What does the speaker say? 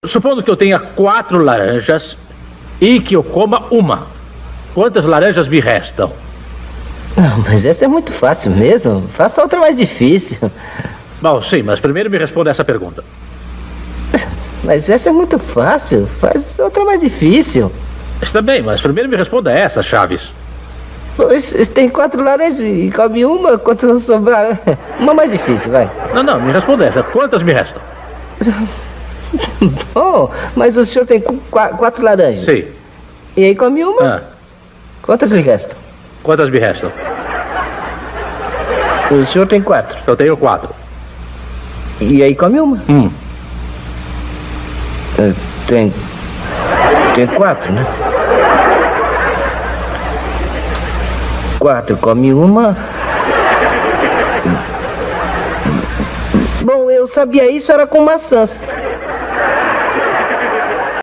Supondo que eu tenha 4 laranjas e que eu coma uma. Quantas laranjas me restam? Não, mas essa é muito fácil mesmo. Faça outra mais difícil. Bom, sim, mas primeiro me responda essa pergunta. Mas essa é muito fácil. Faz outra mais difícil. Está bem, mas primeiro me responda essa, Chaves. Pois, tem 4 laranjas e come uma, quantas não sobrar? Uma mais difícil, vai. Não, me responda essa. Quantas me restam? Oh, mas o senhor tem 4 laranjas. Sim. E aí come uma? Quantas lhe restam? Quantas me restam? O senhor tem 4. Eu tenho 4. E aí come uma? Tem 4, né? 4 come uma. Bom, eu sabia isso, era com maçãs.